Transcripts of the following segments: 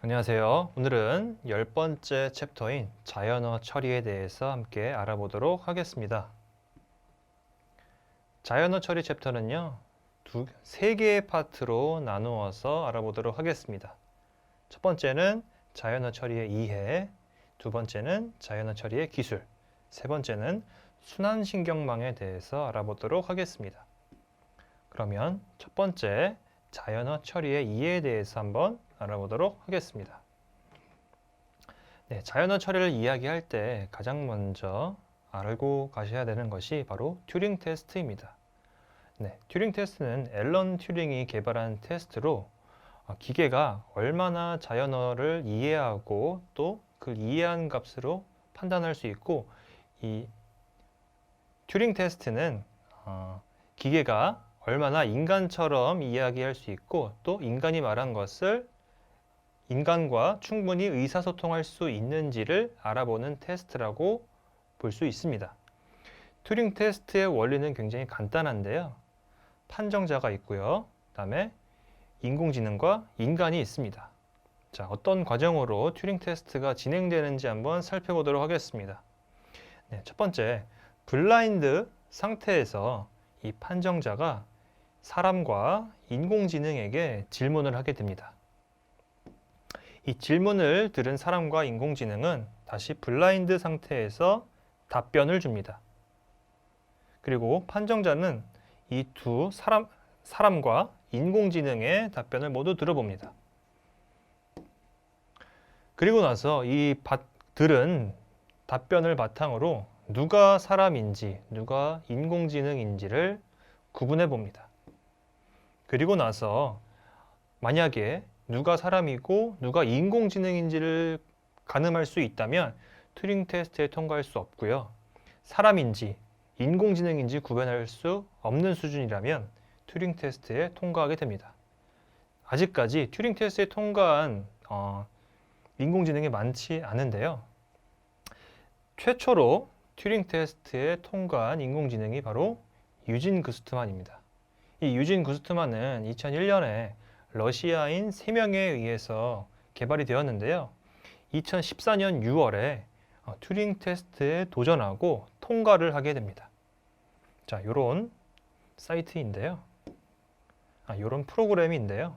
안녕하세요. 오늘은 10번째 챕터인 자연어 처리에 대해서 함께 알아보도록 하겠습니다. 자연어 처리 챕터는요, 세 개의 파트로 나누어서 알아보도록 하겠습니다. 첫 번째는 자연어 처리의 이해, 두 번째는 자연어 처리의 기술, 세 번째는 순환신경망에 대해서 알아보도록 하겠습니다. 그러면 첫 번째 자연어 처리의 이해에 대해서 한번 알아보도록 하겠습니다. 네, 자연어 처리를 이야기할 때 가장 먼저 알고 가셔야 되는 것이 바로 튜링 테스트입니다. 네, 튜링 테스트는 앨런 튜링이 개발한 테스트로 기계가 얼마나 자연어를 이해하고 또 그 이해한 값으로 판단할 수 있고, 이 튜링 테스트는 기계가 얼마나 인간처럼 이야기할 수 있고 또 인간이 말한 것을 인간과 충분히 의사소통할 수 있는지를 알아보는 테스트라고 볼 수 있습니다. 튜링 테스트의 원리는 굉장히 간단한데요. 판정자가 있고요. 그다음에 인공지능과 인간이 있습니다. 자, 어떤 과정으로 튜링 테스트가 진행되는지 한번 살펴보도록 하겠습니다. 네, 첫 번째, 블라인드 상태에서 이 판정자가 사람과 인공지능에게 질문을 하게 됩니다. 이 질문을 들은 사람과 인공지능은 다시 블라인드 상태에서 답변을 줍니다. 그리고 판정자는 이 두 사람과 인공지능의 답변을 모두 들어봅니다. 그리고 나서 이 들은 답변을 바탕으로 누가 사람인지 누가 인공지능인지를 구분해 봅니다. 그리고 나서 만약에 누가 사람이고 누가 인공지능인지를 가늠할 수 있다면 튜링 테스트에 통과할 수 없고요. 사람인지 인공지능인지 구별할 수 없는 수준이라면 튜링 테스트에 통과하게 됩니다. 아직까지 튜링 테스트에 통과한 인공지능이 많지 않은데요. 최초로 튜링 테스트에 통과한 인공지능이 바로 유진 그스트만입니다. 이 유진 그스트만은 2001년에 러시아인 3명에 의해서 개발이 되었는데요. 2014년 6월에 튜링 테스트에 도전하고 통과를 하게 됩니다. 자, 요런 사이트인데요. 요런 프로그램인데요.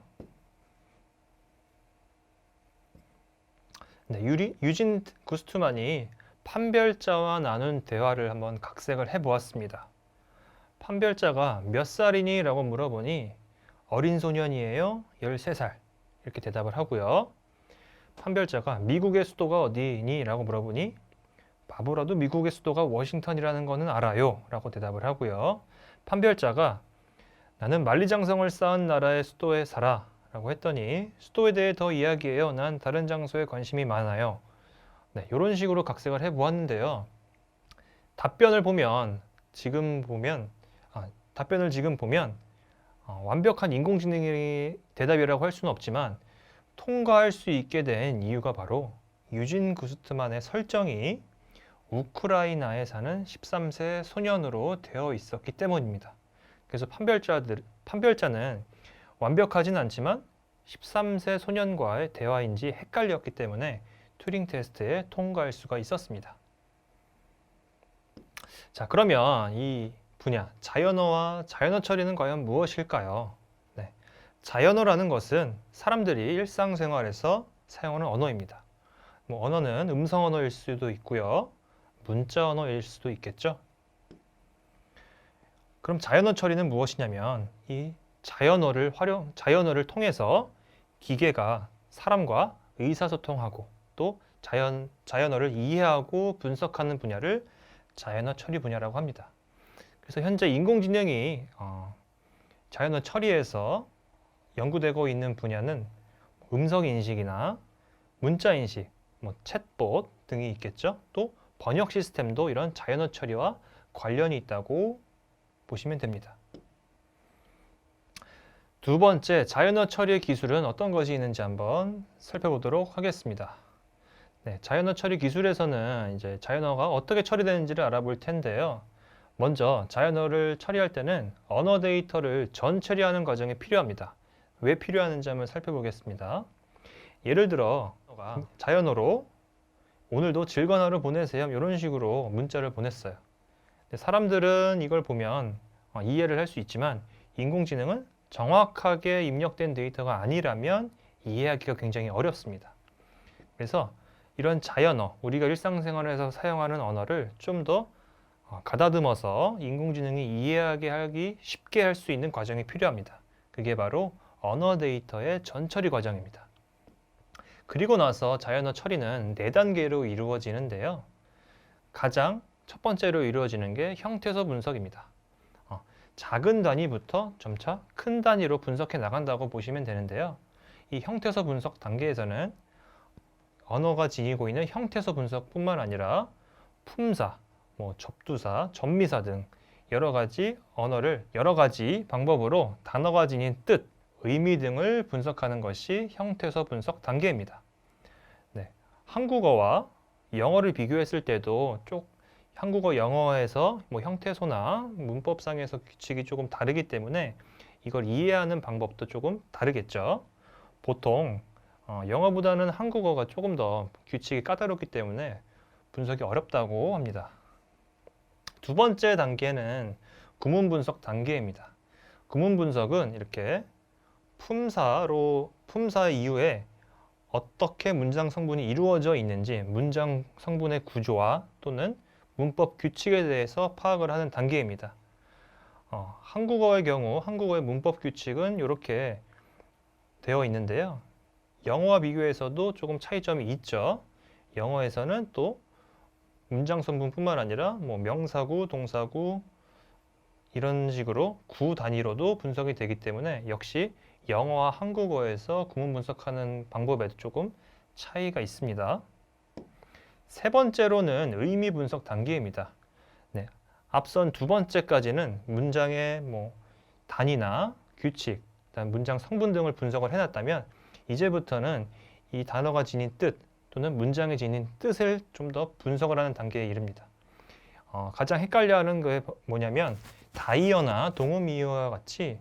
네, 유진 구스트만이 판별자와 나눈 대화를 한번 각색을 해보았습니다. 판별자가 몇 살이니? 라고 물어보니 어린 소년이에요. 13살. 이렇게 대답을 하고요. 판별자가 미국의 수도가 어디니? 라고 물어보니 바보라도 미국의 수도가 워싱턴이라는 거는 알아요. 라고 대답을 하고요. 판별자가 나는 만리장성을 쌓은 나라의 수도에 살아. 라고 했더니 수도에 대해 더 이야기해요. 난 다른 장소에 관심이 많아요. 네, 이런 식으로 각색을 해보았는데요. 답변을 지금 보면 완벽한 인공지능의 대답이라고 할 수는 없지만 통과할 수 있게 된 이유가 바로 유진 구스트만의 설정이 우크라이나에 사는 13세 소년으로 되어 있었기 때문입니다. 그래서 판별자는 완벽하진 않지만 13세 소년과의 대화인지 헷갈렸기 때문에 튜링 테스트에 통과할 수가 있었습니다. 자, 그러면 이 분야, 자연어와 자연어 처리는 과연 무엇일까요? 네, 자연어라는 것은 사람들이 일상생활에서 사용하는 언어입니다. 언어는 음성 언어일 수도 있고요. 문자 언어일 수도 있겠죠. 그럼 자연어 처리는 무엇이냐면 이 자연어를 통해서 기계가 사람과 의사소통하고 또 자연어를 이해하고 분석하는 분야를 자연어 처리 분야라고 합니다. 그래서 현재 인공지능이 자연어 처리에서 연구되고 있는 분야는 음성 인식이나 문자 인식, 챗봇 등이 있겠죠. 또 번역 시스템도 이런 자연어 처리와 관련이 있다고 보시면 됩니다. 두 번째, 자연어 처리 기술은 어떤 것이 있는지 한번 살펴보도록 하겠습니다. 네, 자연어 처리 기술에서는 이제 자연어가 어떻게 처리되는지를 알아볼 텐데요. 먼저 자연어를 처리할 때는 언어 데이터를 전 처리하는 과정이 필요합니다. 왜 필요하는지 한번 살펴보겠습니다. 예를 들어 자연어로 오늘도 즐거운 하루 보내세요. 이런 식으로 문자를 보냈어요. 근데 사람들은 이걸 보면 이해를 할 수 있지만 인공지능은 정확하게 입력된 데이터가 아니라면 이해하기가 굉장히 어렵습니다. 그래서 이런 자연어, 우리가 일상생활에서 사용하는 언어를 좀 더 가다듬어서 인공지능이 이해하게 하기 쉽게 할 수 있는 과정이 필요합니다. 그게 바로 언어 데이터의 전처리 과정입니다. 그리고 나서 자연어 처리는 4단계로 이루어지는데요. 가장 첫 번째로 이루어지는 게 형태소 분석입니다. 작은 단위부터 점차 큰 단위로 분석해 나간다고 보시면 되는데요. 이 형태소 분석 단계에서는 언어가 지니고 있는 형태소 분석뿐만 아니라 품사, 접두사, 접미사 등 여러 가지 방법으로 단어가 지닌 뜻, 의미 등을 분석하는 것이 형태소 분석 단계입니다. 네, 한국어와 영어를 비교했을 때도 한국어, 영어에서 형태소나 문법상에서 규칙이 조금 다르기 때문에 이걸 이해하는 방법도 조금 다르겠죠. 보통 영어보다는 한국어가 조금 더 규칙이 까다롭기 때문에 분석이 어렵다고 합니다. 두 번째 단계는 구문 분석 단계입니다. 구문 분석은 이렇게 품사 이후에 어떻게 문장 성분이 이루어져 있는지 문장 성분의 구조와 또는 문법 규칙에 대해서 파악을 하는 단계입니다. 한국어의 경우 한국어의 문법 규칙은 이렇게 되어 있는데요. 영어와 비교해서도 조금 차이점이 있죠. 영어에서는 또 문장 성분뿐만 아니라 명사구, 동사구 이런 식으로 구 단위로도 분석이 되기 때문에 역시 영어와 한국어에서 구문 분석하는 방법에도 조금 차이가 있습니다. 세 번째로는 의미 분석 단계입니다. 네, 앞선 두 번째까지는 문장의 단위나 규칙, 문장 성분 등을 분석을 해놨다면 이제부터는 이 단어가 지닌 뜻 또는 문장이 지닌 뜻을 좀 더 분석을 하는 단계에 이릅니다. 가장 헷갈려하는 게 뭐냐면 다이어나 동음이어와 같이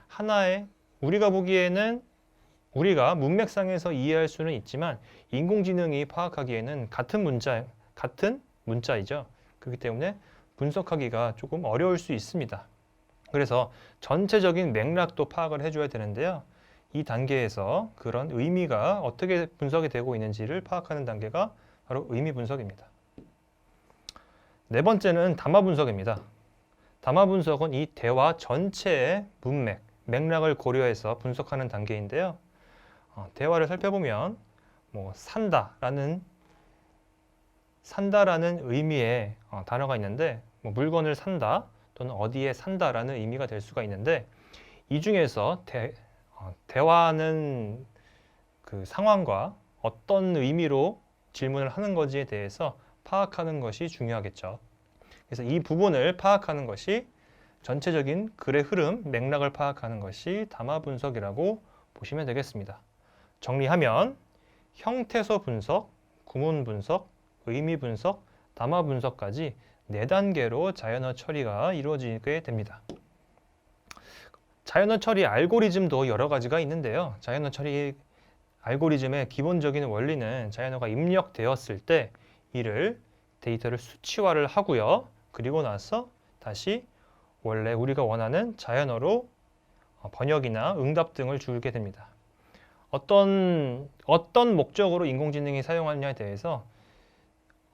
하나의 우리가 보기에는 우리가 문맥상에서 이해할 수는 있지만 인공지능이 파악하기에는 같은 문자이죠. 그렇기 때문에 분석하기가 조금 어려울 수 있습니다. 그래서 전체적인 맥락도 파악을 해줘야 되는데요. 이 단계에서 그런 의미가 어떻게 분석이 되고 있는지를 파악하는 단계가 바로 의미 분석입니다. 네 번째는 담화 분석입니다. 담화 분석은 이 대화 전체의 맥락을 고려해서 분석하는 단계인데요. 대화를 살펴보면 산다라는 의미의 단어가 있는데 물건을 산다 또는 어디에 산다라는 의미가 될 수가 있는데 이 중에서 대화하는 그 상황과 어떤 의미로 질문을 하는 건지에 대해서 파악하는 것이 중요하겠죠. 그래서 이 부분을 파악하는 것이 전체적인 글의 흐름, 맥락을 파악하는 것이 담화 분석이라고 보시면 되겠습니다. 정리하면 형태소 분석, 구문 분석, 의미 분석, 담화 분석까지 4단계로 자연어 처리가 이루어지게 됩니다. 자연어 처리 알고리즘도 여러 가지가 있는데요. 자연어 처리 알고리즘의 기본적인 원리는 자연어가 입력되었을 때 이를 데이터를 수치화를 하고요. 그리고 나서 다시 원래 우리가 원하는 자연어로 번역이나 응답 등을 주게 됩니다. 어떤 목적으로 인공지능이 사용하느냐에 대해서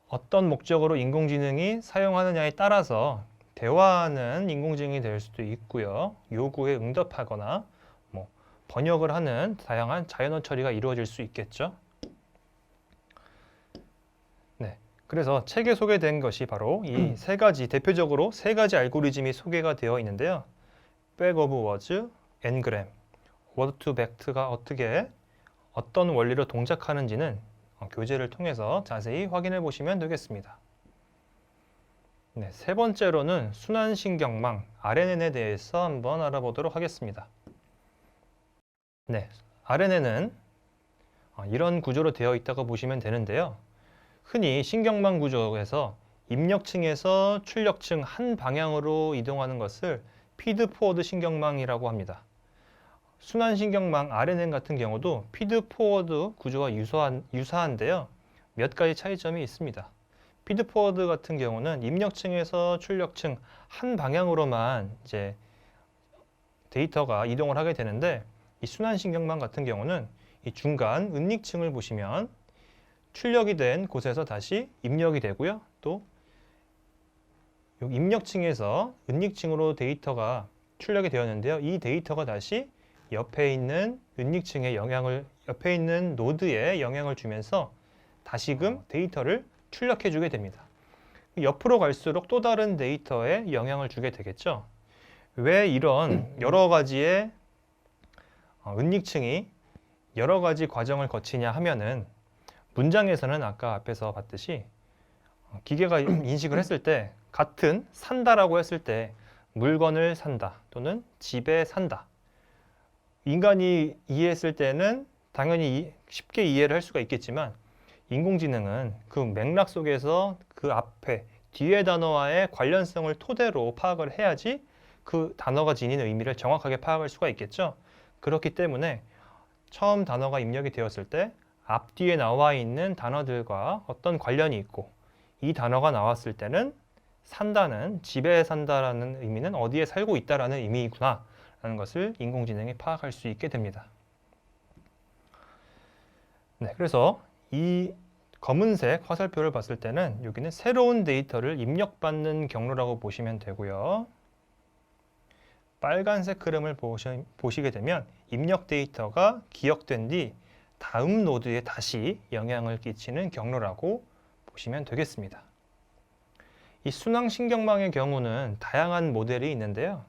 어떤 목적으로 인공지능이 사용하느냐에 따라서 대화하는 인공지능이 될 수도 있고요. 요구에 응답하거나 번역을 하는 다양한 자연어 처리가 이루어질 수 있겠죠. 네, 그래서 책에 소개된 것이 바로 이 세 가지, 대표적으로 세 가지 알고리즘이 소개가 되어 있는데요. Back of words, Ngram, word to vect가 어떤 원리로 동작하는지는 교재를 통해서 자세히 확인해 보시면 되겠습니다. 네, 세 번째로는 순환신경망, RNN에 대해서 한번 알아보도록 하겠습니다. 네, RNN은 이런 구조로 되어 있다고 보시면 되는데요. 흔히 신경망 구조에서 입력층에서 출력층 한 방향으로 이동하는 것을 피드포워드 신경망이라고 합니다. 순환신경망 RNN 같은 경우도 피드포워드 구조와 유사한데요. 몇 가지 차이점이 있습니다. 피드포워드 같은 경우는 입력층에서 출력층 한 방향으로만 이제 데이터가 이동을 하게 되는데, 이 순환신경망 같은 경우는 이 중간 은닉층을 보시면 출력이 된 곳에서 다시 입력이 되고요. 또 입력층에서 은닉층으로 데이터가 출력이 되었는데요. 이 데이터가 다시 옆에 있는 옆에 있는 노드에 영향을 주면서 다시금 데이터를 출력해 주게 됩니다. 옆으로 갈수록 또 다른 데이터에 영향을 주게 되겠죠. 왜 이런 여러 가지의 은닉층이 여러 가지 과정을 거치냐 하면은, 문장에서는 아까 앞에서 봤듯이 기계가 인식을 했을 때 같은 산다라고 했을 때 물건을 산다 또는 집에 산다, 인간이 이해했을 때는 당연히 쉽게 이해를 할 수가 있겠지만, 인공지능은 그 맥락 속에서 그 앞에 뒤에 단어와의 관련성을 토대로 파악을 해야지 그 단어가 지닌 의미를 정확하게 파악할 수가 있겠죠. 그렇기 때문에 처음 단어가 입력이 되었을 때 앞뒤에 나와 있는 단어들과 어떤 관련이 있고, 이 단어가 나왔을 때는 산다는, 집에 산다라는 의미는 어디에 살고 있다라는 의미이구나 라는 것을 인공지능이 파악할 수 있게 됩니다. 네, 그래서 이 검은색 화살표를 봤을 때는 여기는 새로운 데이터를 입력받는 경로라고 보시면 되고요. 빨간색 흐름을 보시게 되면 입력 데이터가 기억된 뒤 다음 노드에 다시 영향을 끼치는 경로라고 보시면 되겠습니다. 이 순환신경망의 경우는 다양한 모델이 있는데요.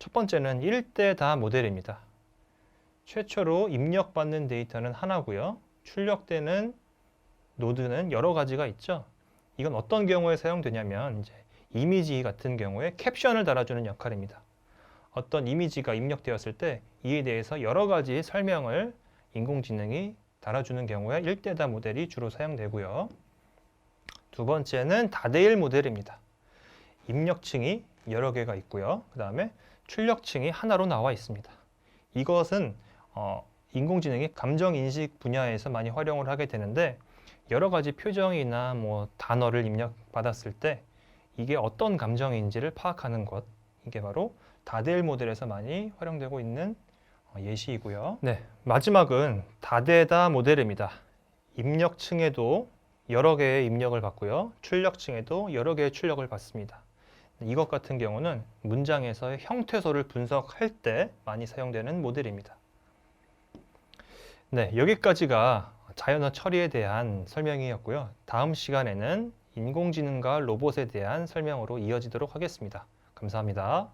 첫 번째는 1대-다 모델입니다. 최초로 입력받는 데이터는 하나고요. 출력되는 노드는 여러 가지가 있죠. 이건 어떤 경우에 사용되냐면, 이제 이미지 같은 경우에 캡션을 달아주는 역할입니다. 어떤 이미지가 입력되었을 때 이에 대해서 여러 가지 설명을 인공지능이 달아주는 경우에 1대-다 모델이 주로 사용되고요. 두 번째는 다대일 모델입니다. 입력층이 여러 개가 있고요. 그 다음에 출력층이 하나로 나와 있습니다. 이것은 인공지능이 감정인식 분야에서 많이 활용을 하게 되는데, 여러 가지 표정이나 단어를 입력받았을 때 이게 어떤 감정인지를 파악하는 것, 이게 바로 다대일 모델에서 많이 활용되고 있는 예시이고요. 네, 마지막은 다대다 모델입니다. 입력층에도 여러 개의 입력을 받고요. 출력층에도 여러 개의 출력을 받습니다. 이것 같은 경우는 문장에서의 형태소를 분석할 때 많이 사용되는 모델입니다. 네, 여기까지가 자연어 처리에 대한 설명이었고요. 다음 시간에는 인공지능과 로봇에 대한 설명으로 이어지도록 하겠습니다. 감사합니다.